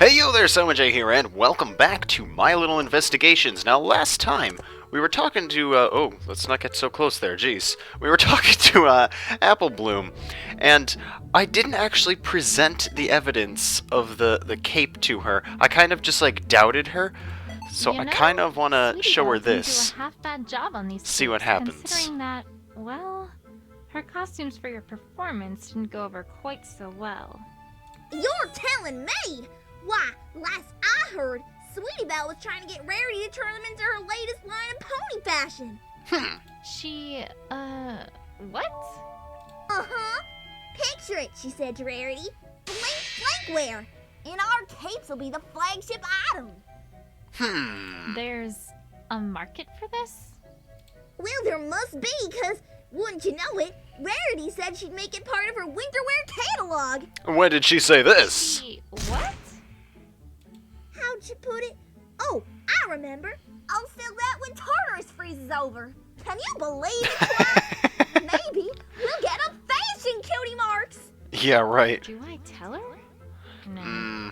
Hey yo there, SOENJAY here, and welcome back to My Little Investigations. Now, last time, we were talking to, oh, let's not get so close there, jeez. We were talking to, Apple Bloom, and I didn't actually present the evidence of the cape to her. I kind of just, like, doubted her, so I kind of want to show her this. Do a half-bad job on these See what tapes, happens. Considering that, well, her costumes for your performance didn't go over quite so well. You're telling me? Why, last I heard, Sweetie Belle was trying to get Rarity to turn them into her latest line of pony fashion. She, what? Uh-huh. Picture it, she said to Rarity. Flankwear. And our capes will be the flagship item. There's a market for this? Well, there must be, because, wouldn't you know it, Rarity said she'd make it part of her winter wear catalog. When did she say this? She, what? How'd you put it? Oh, I remember. I'll sell that when Tartarus freezes over. Can you believe it, Maybe we'll get a fashion cutie marks. Yeah, right. Do I tell her? No.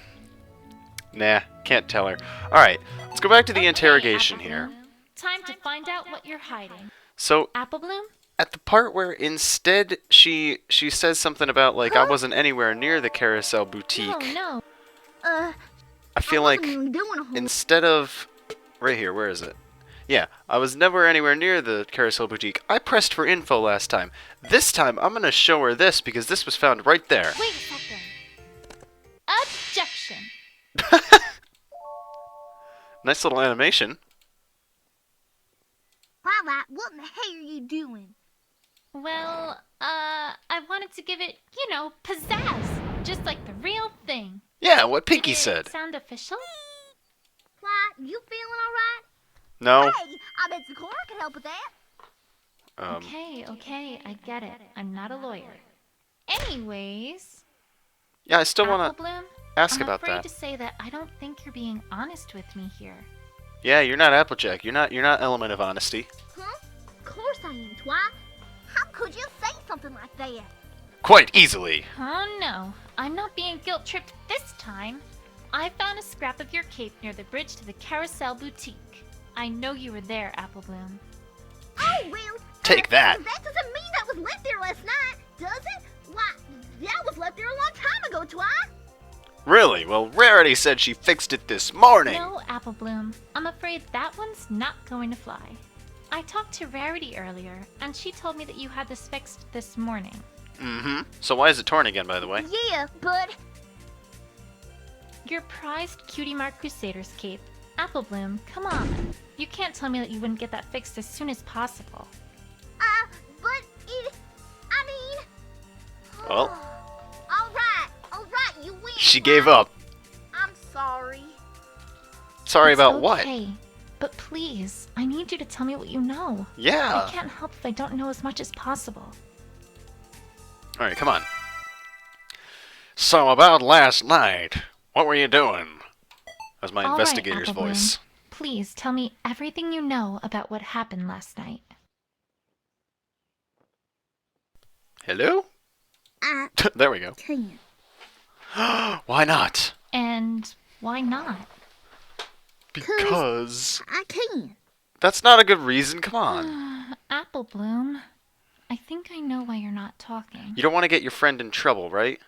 Nah, can't tell her. Alright, let's go back to the interrogation Apple here. Bloom. Time to find out what you're hiding. So, Apple Bloom? at the part where instead she says something about, like, I wasn't anywhere near the Carousel Boutique. No. I feel like Doing a whole instead of... Right here, where is it? Yeah, I was never anywhere near the Carousel Boutique. I pressed for info last time. This time, I'm going to show her this because this was found right there. Wait a second. Objection. Nice little animation. Twilight, what in the hell are you doing? Well, I wanted to give it, pizzazz. Just like the real thing. Yeah, what Pinky Did it said. sound official? Twilight, you feeling alright? No. Hey, I bet Sakura can help with that. Okay, I get it. I'm not a lawyer. Anyways, Yeah, I still want Apple to Bloom, ask I'm about afraid that. to say that I don't think you're being honest with me here. Yeah, you're not Applejack. You're not Element of Honesty. Huh? Of course I am, Twilight. How could you say something like that? Quite easily. Oh no, I'm not being guilt-tripped this time. I found a scrap of your cape near the bridge to the Carousel Boutique. I know you were there, Apple Bloom. Oh, well... Take that. That doesn't mean that was left there last night, does it? Why, that was left there a long time ago, Twilight. Really? Well, Rarity said she fixed it this morning. No, Apple Bloom. I'm afraid that one's not going to fly. I talked to Rarity earlier, and she told me that you had this fixed this morning. Mm-hmm. So why is it torn again, by the way? Yeah, but... Your prized Cutie Mark Crusaders cape. Apple Bloom, come on. You can't tell me that you wouldn't get that fixed as soon as possible. but it... I mean... Well. Alright, you win. She gave up. I'm sorry. Sorry It's about what? okay, but please, I need you to tell me what you know. Yeah. I can't help if I don't know as much as possible. Alright, come on. So, about last night, what were you doing? That was my All right, investigator's Apple Bloom. voice. Please tell me everything you know about what happened last night. Hello? I There we go. can't. Why not? And why not? Because... I can't. That's not a good reason, come on. Apple Bloom, I think I know why you're not talking. You don't want to get your friend in trouble, right?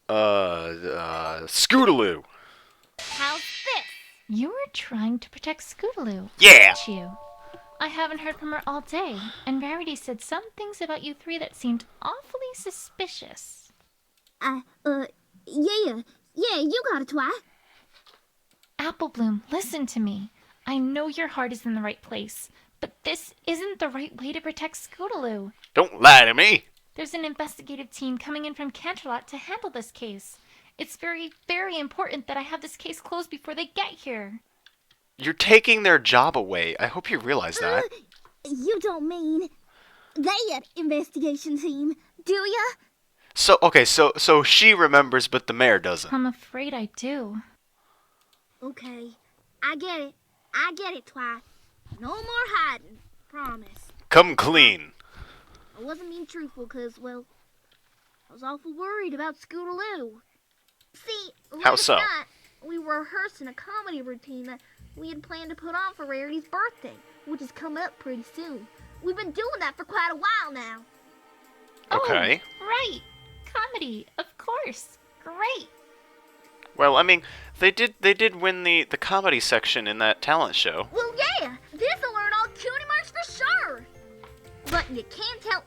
Scootaloo. How's this? You were trying to protect Scootaloo, Yeah! weren't you? I haven't heard from her all day, and Rarity said some things about you three that seemed awfully suspicious. Yeah, you got it, Twilight. Apple Bloom, listen to me. I know your heart is in the right place, but this isn't the right way to protect Scootaloo. Don't lie to me! There's an investigative team coming in from Canterlot to handle this case. It's very, very important that I have this case closed before they get here. You're taking their job away. I hope you realize that. You don't mean that investigation team, do ya? So, okay, so she remembers, but the mayor doesn't. I'm afraid I do. Okay, I get it, Twilight. No more hiding, promise. Come clean. I wasn't being truthful because, well, I was awful worried about Scootaloo. See, How so? Last night, we were rehearsing a comedy routine that we had planned to put on for Rarity's birthday, which is coming up pretty soon. We've been doing that for quite a while now. Okay. Oh, right. Comedy, of course. Great. Well, I mean, they did win the comedy section in that talent show. Well, yeah, this'll earn all cutie marks for sure. But you can't tell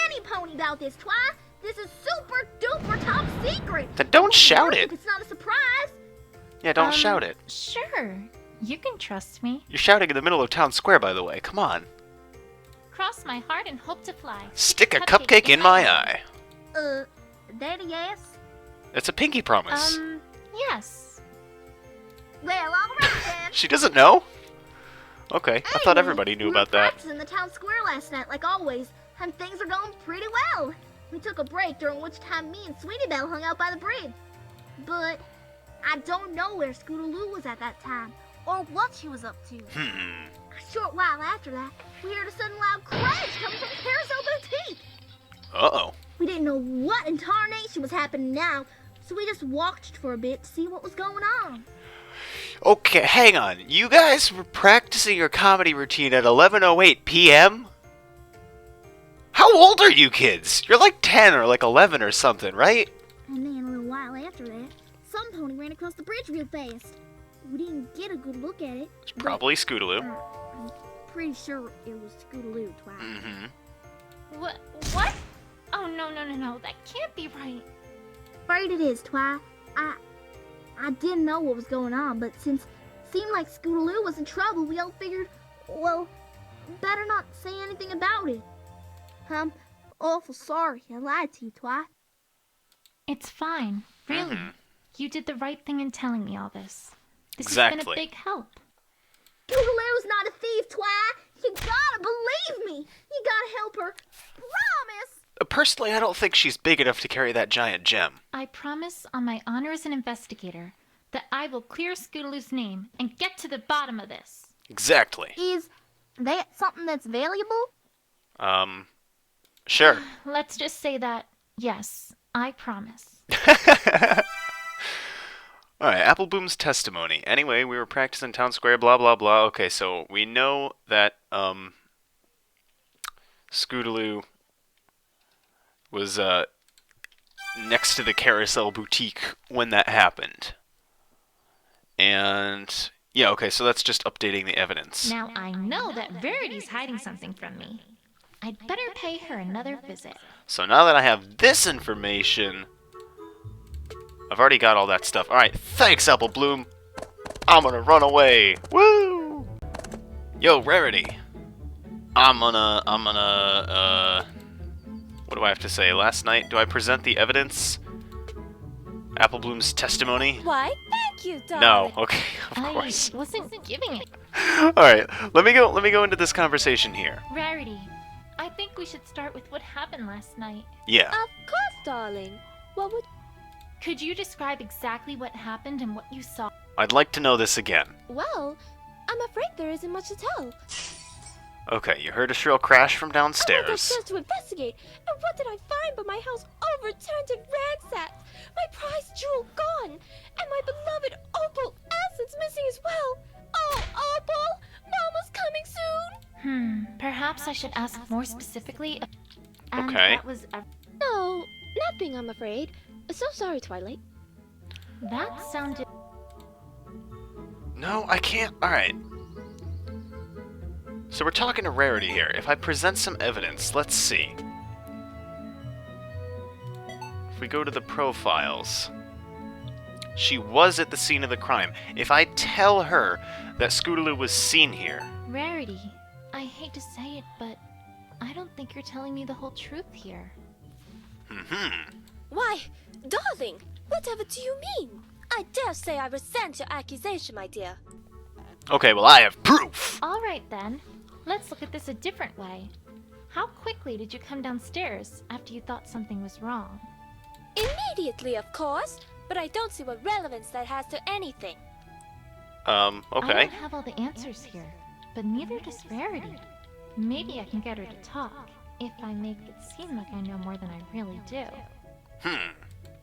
any pony about this, Twi. This is super duper top secret. Then don't shout it. If it's not a surprise. Yeah, don't shout it. Sure. You can trust me. You're shouting in the middle of town square, by the way. Come on. Cross my heart and hope to fly. Stick a cupcake in my eye. That a yes? It's a pinky promise. Yes. Well, all right then. She doesn't know? Okay, I thought Anyway, everybody knew we about were that. practicing in the town square last night, like always, and things are going pretty well. We took a break, during which time me and Sweetie Belle hung out by the bridge. But I don't know where Scootaloo was at that time, or what she was up to. A short while after that, we heard a sudden loud crash coming from the Carousel Boutique. Uh-oh. We didn't know what in tarnation was happening now, so we just watched for a bit to see what was going on. Okay, hang on. You guys were practicing your comedy routine at 11:08 p.m.? How old are you kids? You're like 10 or like 11 or something, right? And then a little while after that, some pony ran across the bridge real fast. We didn't get a good look at it. It's probably Scootaloo. I'm pretty sure it was Scootaloo, Twi. Mm-hmm. What? Oh, no. That can't be right. Afraid it is, Twi. I didn't know what was going on, but since it seemed like Scootaloo was in trouble, we all figured, well, better not say anything about it. I'm awful sorry I lied to you, Twi. It's fine. Really. Mhm. You did the right thing in telling me all this. This has Exactly. been a big help. Scootaloo's not a thief, Twi. You gotta believe me. You gotta help her. Promise. Personally, I don't think she's big enough to carry that giant gem. I promise on my honor as an investigator that I will clear Scootaloo's name and get to the bottom of this. Exactly. Is that something that's valuable? Sure. Let's just say that, yes, I promise. Alright, Apple Bloom's testimony. Anyway, we were practicing town square, blah, blah, blah. Okay, so we know that, Scootaloo was, next to the Carousel Boutique when that happened. And, yeah, okay, so that's just updating the evidence. Now I know that Verity's hiding something from me. I'd better pay her another visit. So now that I have this information, I've already got all that stuff. Alright, thanks, Apple Bloom. I'm gonna run away. Woo! Yo, Rarity. I'm gonna, what do I have to say? Last night, do I present the evidence? Apple Bloom's testimony? Why, thank you, darling. No, okay, of course. I wasn't giving it. Alright, let me go into this conversation here. Rarity, I think we should start with what happened last night. Yeah. Of course, darling. What would... Could you describe exactly what happened and what you saw? I'd like to know this again. Well, I'm afraid there isn't much to tell. Okay, you heard a shrill crash from I went downstairs. upstairs to investigate, and what did I find but my house overturned and ransacked, my prized jewel gone, and my beloved opal essence missing as well. Oh, Opal! Mama's coming soon! Perhaps I should ask more specifically. And Okay. That was No, nothing, I'm afraid. So sorry, Twilight. that sounded. No, I can't. Alright. So we're talking to Rarity here. If I present some evidence, let's see. If we go to the profiles, she was at the scene of the crime. If I tell her that Scootaloo was seen here, Rarity, I hate to say it, but I don't think you're telling me the whole truth here. Why, darling, whatever do you mean? I dare say I resent your accusation, my dear. okay, well I have proof. All right then, let's look at this a different way. How quickly did you come downstairs after you thought something was wrong? Immediately, of course, but I don't see what relevance that has to anything. I Okay. don't have all the answers here, but neither does Rarity. Maybe I can get her to talk if I make it seem like I know more than I really do.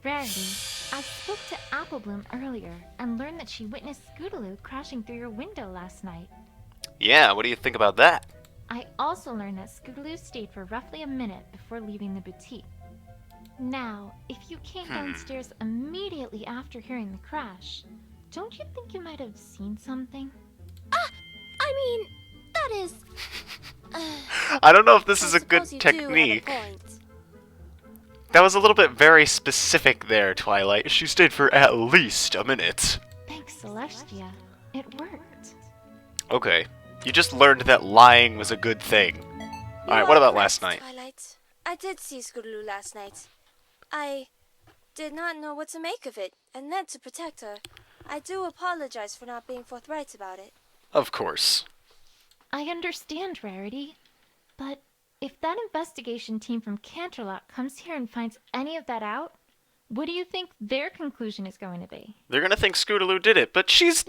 Rarity, I spoke to Apple Apple Bloom earlier and learned that she witnessed Scootaloo crashing through your window last night. Yeah, what do you think about that? I also learned that Scootaloo stayed for roughly a minute before leaving the boutique. Now, if you came downstairs immediately after hearing the crash, don't you think you might have seen something? I mean, that is... I don't know if this is a good suppose you do have a technique. point. That was a little bit very specific there, Twilight. She stayed for at least a minute. Thanks, Celestia. It worked. Okay. You just learned that lying was a good thing. Alright, what about last night? Twilight. I did see Scootaloo last night. I did not know what to make of it, and meant to protect her. I do apologize for not being forthright about it. Of course. I understand, Rarity. But if that investigation team from Canterlot comes here and finds any of that out, what do you think their conclusion is going to be? They're gonna think Scootaloo did it, but she's...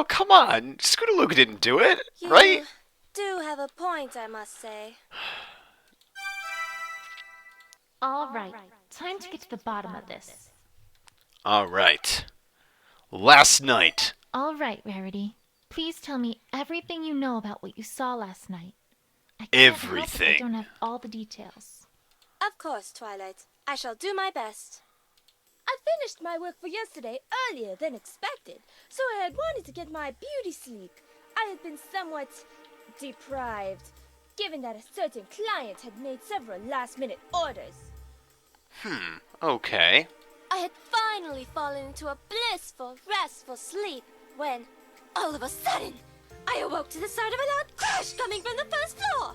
come on. Scootaloo didn't do it, You right? do have a point, I must say. All right, time to get to the bottom of this. Alright. Last night. All right, Rarity. Please tell me everything you know about what you saw last night. I can't help if I Everything. don't have all the details. Of course, Twilight. I shall do my best. I finished my work for yesterday earlier than expected, so I had wanted to get my beauty sleep. I had been somewhat deprived, given that a certain client had made several last-minute orders. Okay. I had finally fallen into a blissful, restful sleep when, all of a sudden, I awoke to the sound of a loud crash coming from the first floor.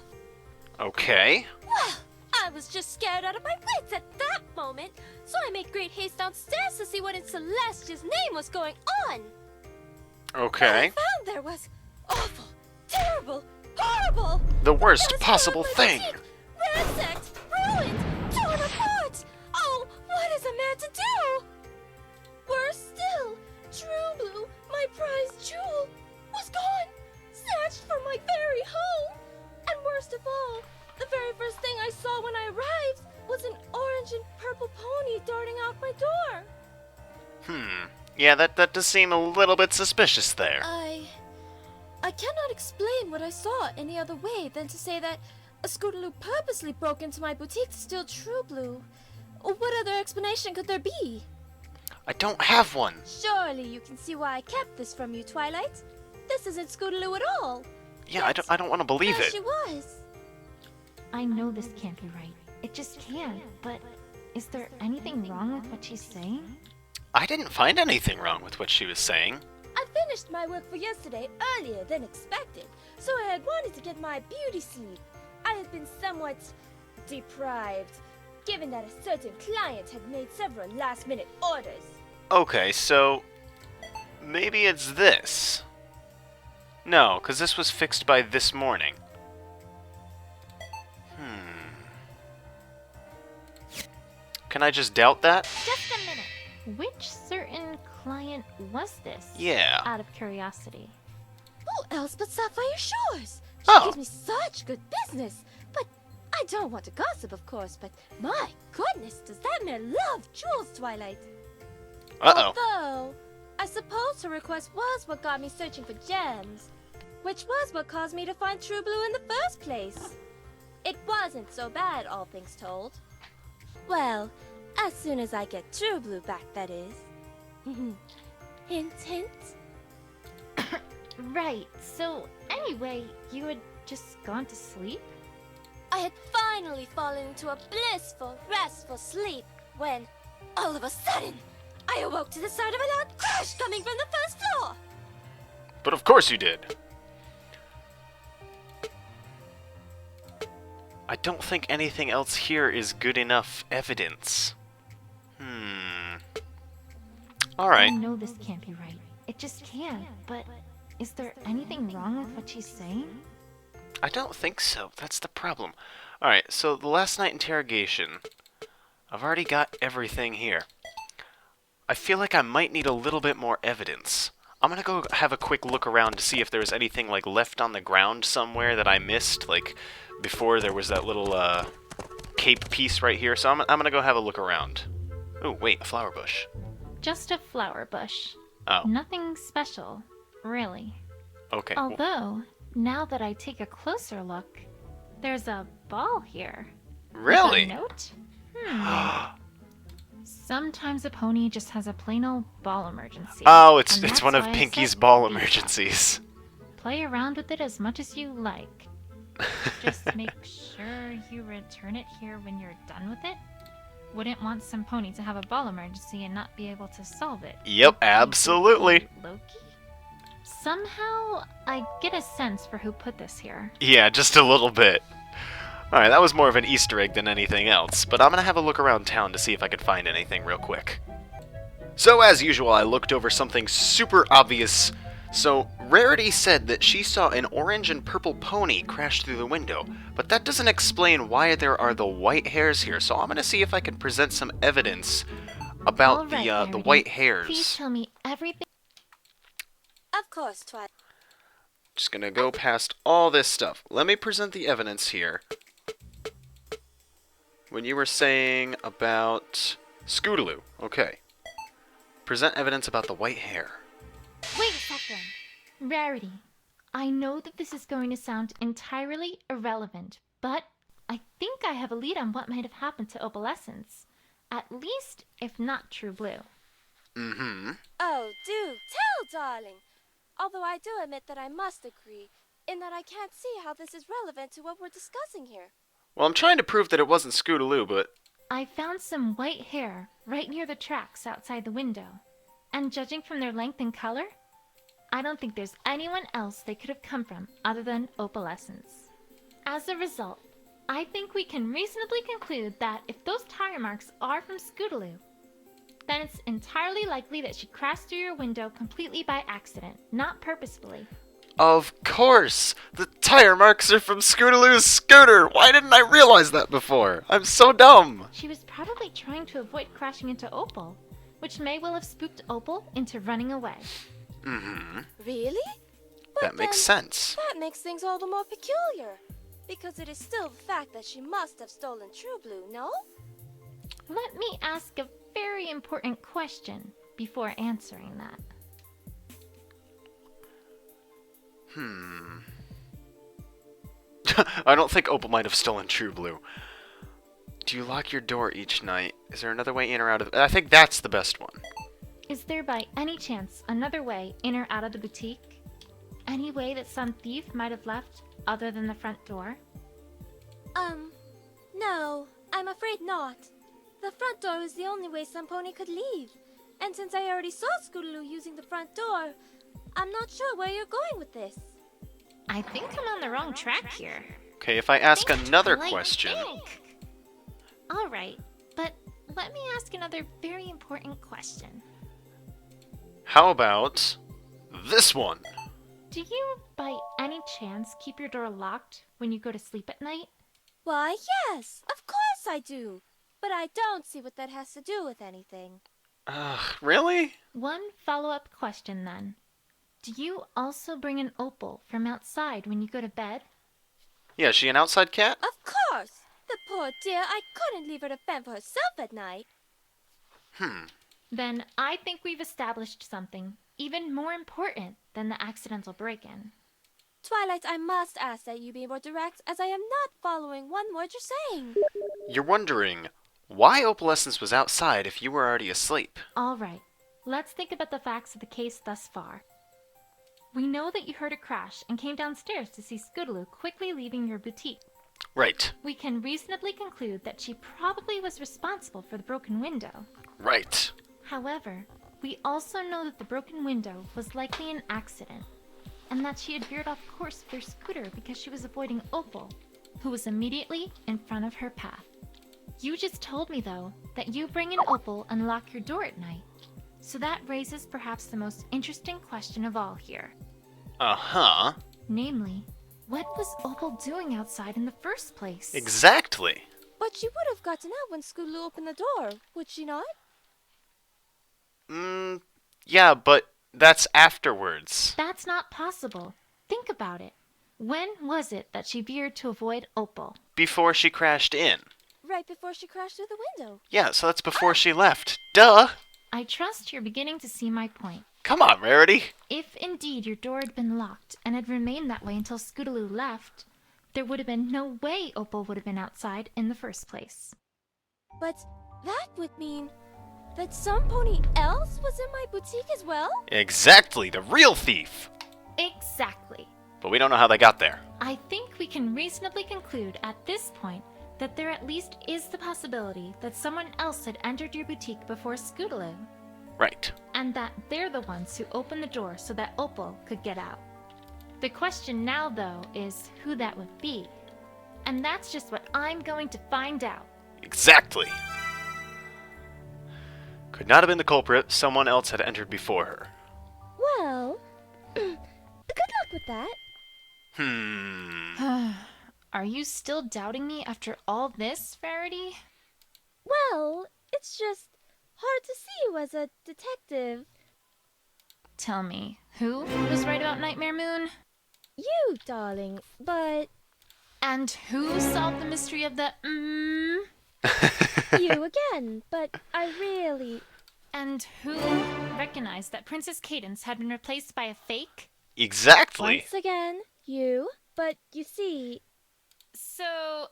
Okay. Well, I was just scared out of my wits at that moment, so I made great haste downstairs to see what in Celestia's name was going on. What I Okay. found there was awful, terrible, horrible. The worst There was possible horrible thing. deceit, ransacked, ruined, torn apart. Oh, what is a man to do? Worse still, True Blue, my prized jewel, was gone, snatched from my very home. And worst of all, the very first thing I saw when I arrived was an orange and purple pony darting out my door. Yeah, that does seem a little bit suspicious there. I cannot explain what I saw any other way than to say that a Scootaloo purposely broke into my boutique to steal True Blue. What other explanation could there be? I don't have one. Surely you can see why I kept this from you, Twilight. This isn't Scootaloo at all. Yeah, I don't want to believe There it. she was. I know this can't be right. It just can't. But is there anything wrong with what she's saying? I didn't find anything wrong with what she was saying. I finished my work for yesterday earlier than expected, so I had wanted to get my beauty sleep. I had been somewhat deprived, given that a certain client had made several last-minute orders. Okay, so maybe it's this. No, because this was fixed by this morning. Can I just doubt that? Just a minute. Which certain client was this? Yeah. Out of curiosity. Who else but Sapphire Shores? She Oh. gives me such good business. But I don't want to gossip, of course, but my goodness, does that man love jewels, Twilight? Uh-oh. Although, I suppose her request was what got me searching for gems, which was what caused me to find True Blue in the first place. It wasn't so bad, all things told. Well, as soon as I get True Blue back, that is. Hint, hint. Right. So, anyway, you had just gone to sleep? I had finally fallen into a blissful, restful sleep when, all of a sudden, I awoke to the sound of a loud crash coming from the first floor. But of course you did. I don't think anything else here is good enough evidence. I Alright. know this can't be right. It just can't. But is there anything wrong with what she's saying? I don't think so. That's the problem. Alright, so the last night interrogation. I've already got everything here. I feel like I might need a little bit more evidence. I'm gonna go have a quick look around to see if there's anything like left on the ground somewhere that I missed, like before there was that little cape piece right here. So I'm gonna go have a look around. Oh wait, a flower bush. Just a flower bush. Oh, Nothing special, really. okay. Although, now that I take a closer look, there's a ball here. Really? With a note? Sometimes a pony just has a plain old ball emergency. Oh, and it's that's one of why I Pinky's set ball these up. emergencies. Play around with it as much as you like. Just make sure you return it here when you're done with it. Wouldn't want some pony to have a ball emergency and not be able to solve it. Yep, absolutely. Loki? Somehow, I get a sense for who put this here. Yeah, just a little bit. Alright, that was more of an Easter egg than anything else, but I'm gonna have a look around town to see if I could find anything real quick. So, as usual, I looked over something super obvious. So, Rarity said that she saw an orange and purple pony crash through the window, but that doesn't explain why there are the white hairs here, so I'm gonna see if I can present some evidence about All right, the Rarity. white Please hairs. tell me everything. Of course, Twilight. Just gonna go past all this stuff. Let me present the evidence here. When you were saying about Scootaloo, okay. Present evidence about the white hair. Wait a second. Rarity, I know that this is going to sound entirely irrelevant, but I think I have a lead on what might have happened to Opalescence. At least, if not True Blue. Mm-hmm. Oh, do tell, darling. Although I do admit that I must agree, in that I can't see how this is relevant to what we're discussing here. Well, I'm trying to prove that it wasn't Scootaloo, but... I found some white hair right near the tracks outside the window. And judging from their length and color, I don't think there's anyone else they could have come from other than Opalescence. As a result, I think we can reasonably conclude that if those tire marks are from Scootaloo, then it's entirely likely that she crashed through your window completely by accident, not purposefully. Of course! The tire marks are from Scootaloo's scooter! Why didn't I realize that before? I'm so dumb! She was probably trying to avoid crashing into Opal, which may well have spooked Opal into running away. Mm-hmm. Really? But That makes then sense. That makes things all the more peculiar. Because it is still the fact that she must have stolen True Blue, no? Let me ask a very important question before answering that. I don't think Opal might have stolen True Blue. Do you lock your door each night? Is there another way in or out of... I think that's the best one. Is there by any chance another way in or out of the boutique? Any way that some thief might have left other than the front door? No, I'm afraid not. The front door is the only way some pony could leave. And since I already saw Scootaloo using the front door, I'm not sure where you're going with this. I think I'm on the wrong track here. Okay, if I ask another Like question... ink. All right, but let me ask another very important question. How about... this one? Do you, by any chance, keep your door locked when you go to sleep at night? Why, yes, of course I do. But I don't see what that has to do with anything. Really? One follow-up question then. Do you also bring an opal from outside when you go to bed? Yeah, is she an outside cat? Of course! The poor dear, I couldn't leave her to fend for herself at night. Then I think we've established something even more important than the accidental break-in. Twilight, I must ask that you be more direct, as I am not following one word you're saying. You're wondering why Opalescence was outside if you were already asleep. All right, let's think about the facts of the case thus far. We know that you heard a crash and came downstairs to see Scootaloo quickly leaving your boutique. Right. We can reasonably conclude that she probably was responsible for the broken window. Right. However, we also know that the broken window was likely an accident, and that she had veered off course with her scooter because she was avoiding Opal, who was immediately in front of her path. You just told me, though, that you bring in Opal and lock your door at night. So that raises perhaps the most interesting question of all here. Uh-huh. Namely, what was Opal doing outside in the first place? Exactly. But she would have gotten out when Scootaloo opened the door, would she not? Yeah, but that's afterwards. That's not possible. Think about it. When was it that she veered to avoid Opal? Before she crashed in. Right before she crashed through the window. Yeah, so that's before she left. Duh! I trust you're beginning to see my point. Come on, Rarity. If indeed your door had been locked and had remained that way until Scootaloo left, there would have been no way Opal would have been outside in the first place. But that would mean that some pony else was in my boutique as well? Exactly, the real thief. Exactly. But we don't know how they got there. I think we can reasonably conclude at this point that there at least is the possibility that someone else had entered your boutique before Scootaloo, Right. and that they're the ones who opened the door so that Opal could get out. The question now, though, is who that would be. And that's just what I'm going to find out. Exactly. Could not have been the culprit. Someone else had entered before her. Well, good luck with that. Are you still doubting me after all this, Rarity? Well, it's just hard to see you as a detective. Tell me, who was right about Nightmare Moon? You, darling, but And who solved the mystery of the you again, but I really... And who recognized that Princess Cadence had been replaced by a fake? Exactly. Once again, you, but you see... So,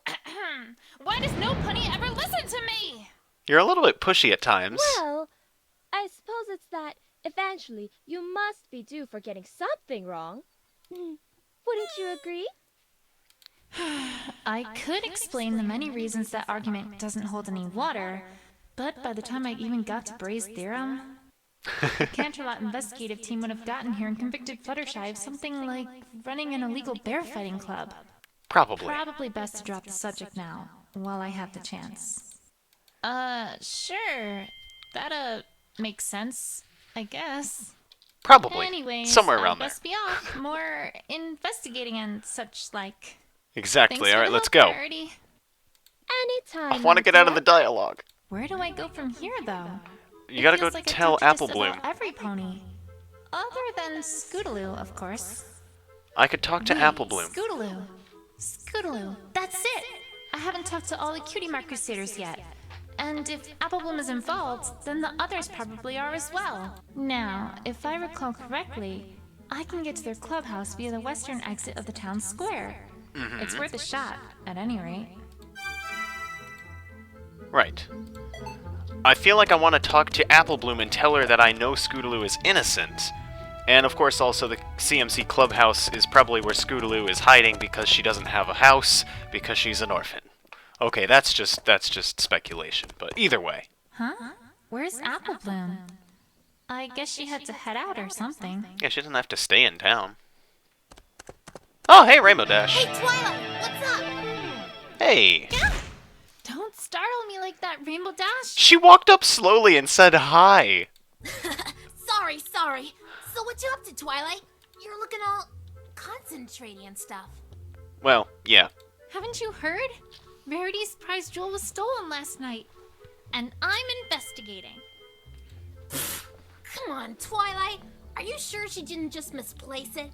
why does no pony ever listen to me? You're a little bit pushy at times. Well, I suppose it's that eventually you must be due for getting something wrong. Wouldn't you agree? I could explain the many reasons that argument doesn't hold any water, but by the time I even got to Bray's theorem, the Canterlot investigative team would have gotten here and convicted Fluttershy of something like running an illegal bear fighting club. Probably. Probably best to drop the subject now, while I have the chance. Sure. That, makes sense, I guess. Probably. Anyways, Somewhere around I there. must be off. More investigating and such like. Exactly. Thanks All for right, the let's help, go. Rarity. Anytime. I want to get out of the dear. dialogue. Where do I go from here, though? You gotta go Feels like I tell talked to Apple just Bloom. about every pony. Other than Scootaloo, of course. I could talk to Wait, Apple Bloom. Scootaloo. Scootaloo. That's it! I haven't talked to all the Cutie Mark Crusaders yet. And if Apple Bloom is involved, then the others probably are as well. Now, if I recall correctly, I can get to their clubhouse via the western exit of the town square. It's worth a shot, at any rate. Right. I feel like I want to talk to Apple Bloom and tell her that I know Scootaloo is innocent. And of course also the CMC clubhouse is probably where Scootaloo is hiding because she doesn't have a house, because she's an orphan. Okay, that's just speculation, but either way. Huh? Where's Apple Bloom? I guess she had to head out or something. Yeah, she doesn't have to stay in town. Oh, hey, Rainbow Dash. Hey, Twilight, what's up? Hey. Don't startle me like that, Rainbow Dash! She walked up slowly and said hi. Sorry. So what you up to, Twilight? You're looking all concentrating and stuff. Well, yeah. Haven't you heard? Rarity's prize jewel was stolen last night. And I'm investigating. Come on, Twilight. Are you sure she didn't just misplace it?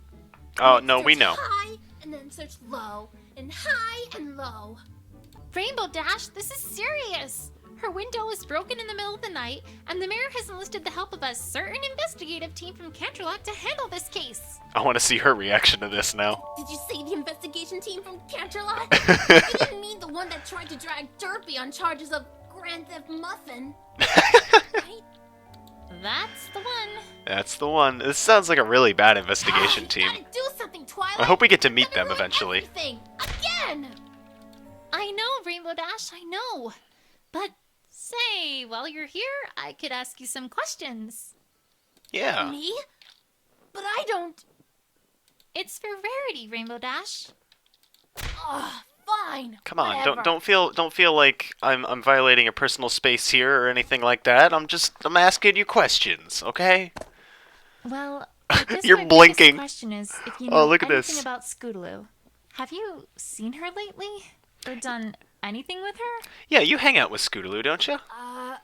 Oh, And no, we search know. High, and then search low, and high and low. Rainbow Dash, this is serious! Her window was broken in the middle of the night, and the mayor has enlisted the help of a certain investigative team from Canterlot to handle this case. I want to see her reaction to this now. Did you say the investigation team from Canterlot? You didn't mean the one that tried to drag Derpy on charges of Grand Theft Muffin. Right? That's the one. That's the one. This sounds like a really bad investigation You team. gotta do something, Twilight. I hope we get to You meet gotta them ruin eventually. Everything. Again! I know, Rainbow Dash, I know. But say, while you're here, I could ask you some questions. Yeah. Me? But I don't... It's for Rarity, Rainbow Dash. Ugh, fine. Come on, whatever. don't feel like I'm violating your personal space here or anything like that. I'm asking you questions, okay? Well, I guess You're my biggest blinking. question is if you Oh, know look at anything this. about Scootaloo. Have you seen her lately? Or done anything with her? Yeah, you hang out with Scootaloo, don't you? I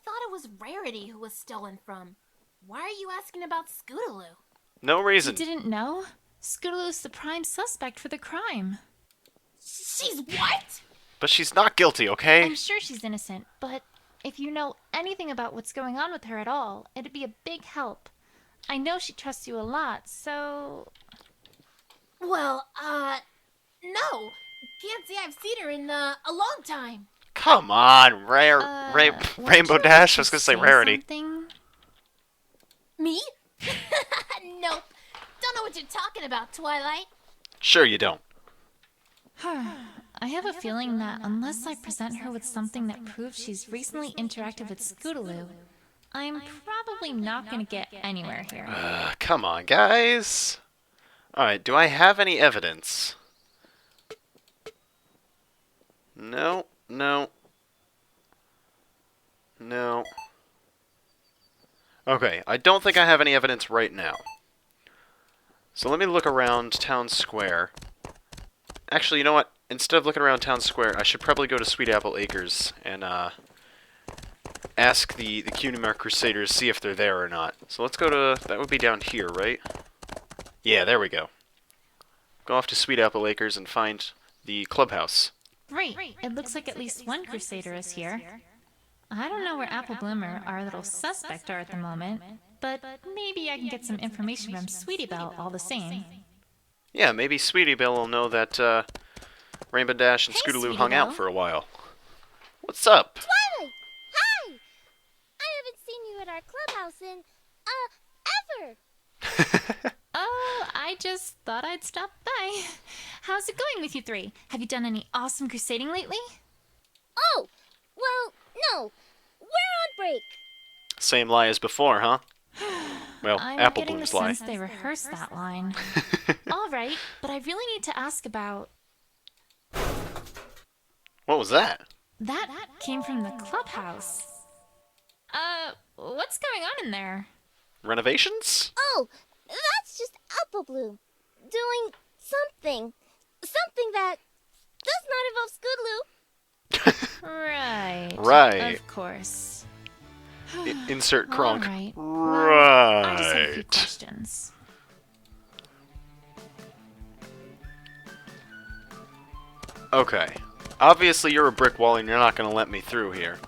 thought it was Rarity who was stolen from. Why are you asking about Scootaloo? No You reason. didn't know? Scootaloo's the prime suspect for the crime. She's what? But she's not guilty, okay? I'm sure she's innocent, but If you know anything about what's going on with her at all, it'd be a big help. I know she trusts you a lot, so... Well, no. Can't say I've seen her in, a long time. Come on, won't Rainbow you like Dash. to I was gonna say say Rarity. something? Me? Nope. Don't know what you're talking about, Twilight. Sure you don't. I have a feeling that unless I present her with something that proves she's recently interacted with Scootaloo, I'm probably not going to get anywhere here. Come on, guys. Alright, do I have any evidence? No, no. No. Okay, I don't think I have any evidence right now. So let me look around Town Square. Actually, you know what? Instead of looking around Town Square, I should probably go to Sweet Apple Acres and ask the Cutie Mark Crusaders, see if they're there or not. So let's go to... that would be down here, right? Yeah, there we go. Go off to Sweet Apple Acres and find the clubhouse. Great. It looks like at least one Crusader is here. I don't know where Apple Bloom or our little suspect are at the moment, but maybe I can get some information from Sweetie Belle all the same. Yeah, maybe Sweetie Belle will know that Rainbow Dash and Hey, Scootaloo Sweetie hung out Belle. for a while. What's up? Twilight! Hi! I haven't seen you at our clubhouse in, ever. Oh, I just thought I'd stop by. How's it going with you three? Have you done any awesome crusading lately? Oh, well, no. We're on break. Same lie as before, huh? Well, I'm Apple getting the Bloom's lie. sense they rehearsed that line. All right, but I really need to ask about... What was that? That came from the clubhouse. What's going on in there? Renovations? Oh, that's just Apple Bloom. Doing something. Something that does not involve Scootaloo. Right. Right. Of course. Insert All crunk. right. Well, I just have a few Right. questions. Okay. Obviously you're a brick wall and you're not going to let me through here.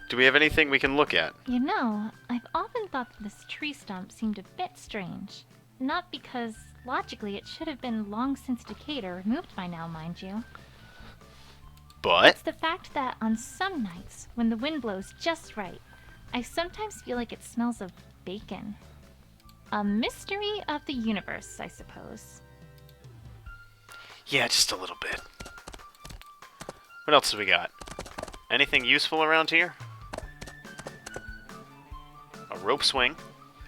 Do we have anything we can look at? You know, I've often thought that this tree stump seemed a bit strange. Not because, logically, it should have been long since decayed or removed by now, mind you. But... It's the fact that on some nights, when the wind blows just right, I sometimes feel like it smells of bacon. A mystery of the universe, I suppose. yeah, just a little bit. What else have we got? Anything useful around here? A rope swing.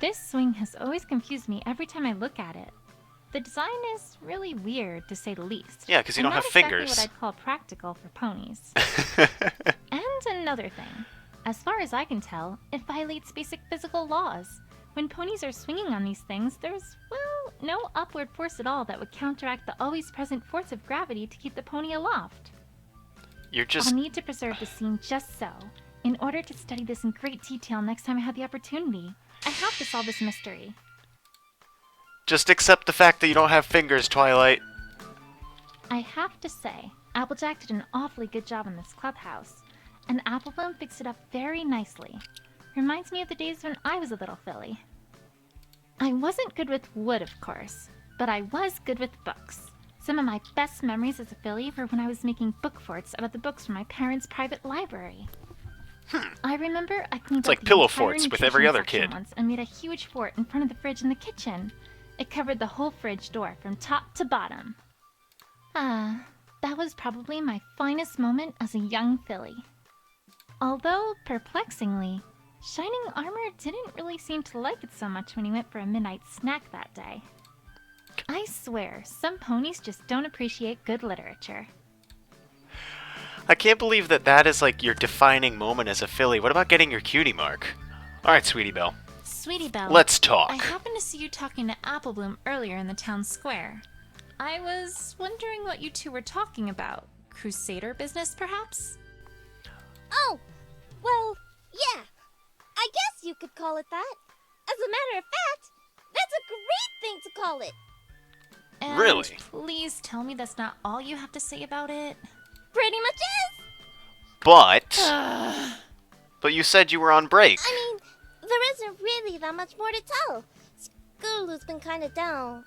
This swing has always confused me every time I look at it. The design is really weird, to say the least. Yeah, 'cause you and don't have not exactly fingers. what I'd call practical for ponies. And another thing. As far as I can tell, it violates basic physical laws. When ponies are swinging on these things, there's, well, no upward force at all that would counteract the always present force of gravity to keep the pony aloft. You're just... I'll need to preserve the scene just so, in order to study this in great detail next time I have the opportunity. I have to solve this mystery. Just accept the fact that you don't have fingers, Twilight. I have to say, Applejack did an awfully good job in this clubhouse, and Apple Bloom fixed it up very nicely. Reminds me of the days when I was a little filly. I wasn't good with wood, of course, but I was good with books. Some of my best memories as a filly were when I was making book forts out of the books from my parents' private library. I remember I cleaned It's up like the pillow entire forts with every nutrition other section kid. once and made a huge fort in front of the fridge in the kitchen. It covered the whole fridge door from top to bottom. That was probably my finest moment as a young filly. Although, perplexingly, Shining Armor didn't really seem to like it so much when he went for a midnight snack that day. I swear, some ponies just don't appreciate good literature. I can't believe that that is like your defining moment as a filly. What about getting your cutie mark? Alright, Sweetie Belle. Sweetie Belle, Let's talk. I happened to see you talking to Apple Bloom earlier in the town square. I was wondering what you two were talking about. Crusader business, perhaps? Oh, well, yeah. I guess you could call it that. As a matter of fact, that's a great thing to call it. And Really? please tell me that's not all you have to say about it. Pretty much is. But... But you said you were on break. I mean, there isn't really that much more to tell. Scootaloo's been kinda down.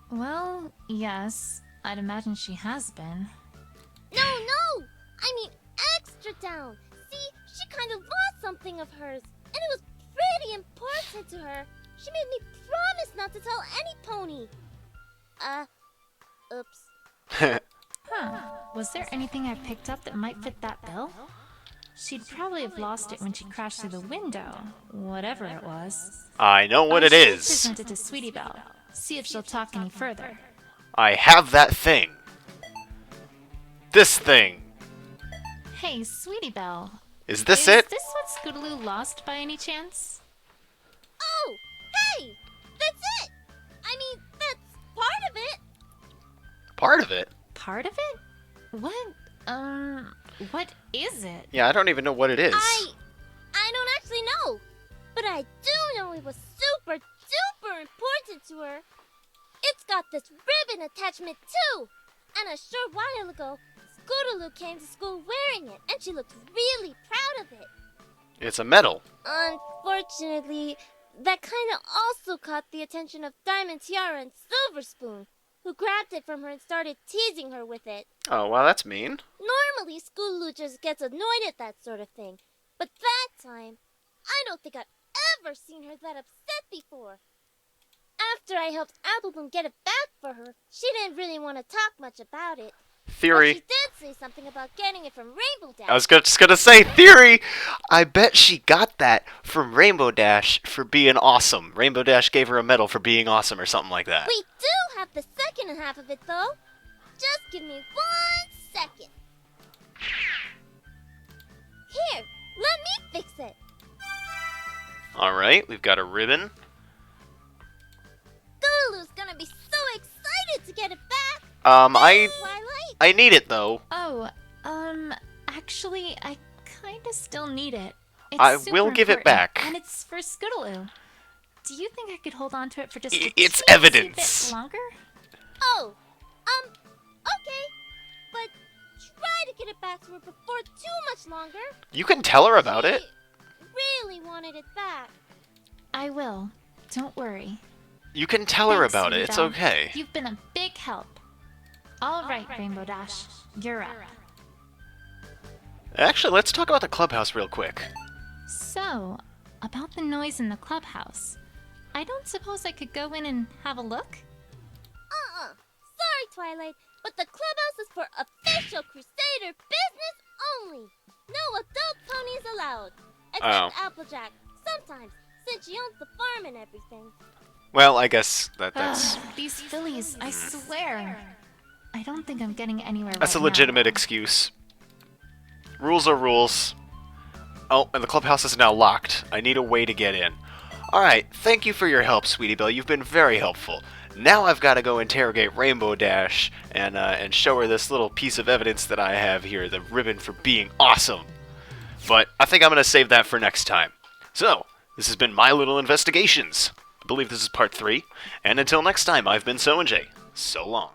Well, yes. I'd imagine she has been. No! I mean, extra down. See, she kind of lost something of hers, and it was pretty important to her. She made me promise not to tell any pony. Oops. Huh. Was there anything I picked up that might fit that bill? She'd probably have lost it when she crashed through the window, whatever it was. I know what it I'll is. present it to Sweetie Belle. See if she'll talk any further. I have that thing. This thing. Hey, Sweetie Belle. Is this Is it? this what Scootaloo lost by any chance? Oh, hey! That's it! I mean, that's part of it. Part of it? Part of it? What is it? Yeah, I don't even know what it is. I don't actually know. But I do know it was super duper important to her. It's got this ribbon attachment too. And a short while ago, Scootaloo came to school wearing it, and she looked really proud of it. It's a medal. Unfortunately, that kind of also caught the attention of Diamond Tiara and Silver Spoon, who grabbed it from her and started teasing her with it. Oh, well, that's mean. Normally, Scootaloo just gets annoyed at that sort of thing, but that time, I don't think I've ever seen her that upset before. After I helped Applebloom get it back for her, she didn't really want to talk much about it. Theory. But she did say something about getting it from Rainbow Dash. I was just gonna say, theory! I bet she got that from Rainbow Dash for being awesome. Rainbow Dash gave her a medal for being awesome or something like that. We do have the second half of it, though. Just give me 1 second. Here, let me fix it. Alright, we've got a ribbon. Scootaloo's gonna be so excited to get it back. I Twilight? need it, though. Oh, actually, I kinda still need it. It's I super will give it important, back. And it's for Scootaloo. Do you think I could hold on to it for just a It's teensy evidence. bit longer? Oh, okay. But try to get it back to her before too much longer. You can tell her about it. She really wanted it back. I will. Don't worry. You can tell her Thanks, about it. It's Sweetie Belle. okay. You've been a big help. All right, Rainbow Dash. You're up. Actually, let's talk about the clubhouse real quick. So, about the noise in the clubhouse. I don't suppose I could go in and have a look? Sorry, Twilight, but the clubhouse is for official Crusader business only. No adult ponies allowed. Except Applejack, sometimes, since she owns the farm and everything. Well, I guess that's These fillies, I swear. I don't think I'm getting anywhere that's a right legitimate now. excuse. Rules are rules. Oh, and the clubhouse is now locked. I need a way to get in. Alright, thank you for your help, Sweetie Belle. You've been very helpful. Now I've got to go interrogate Rainbow Dash and show her this little piece of evidence that I have here, the ribbon for being awesome. But I think I'm going to save that for next time. So, this has been My Little Investigations. I believe this is part 3. And until next time, I've been SOENJAY. So long.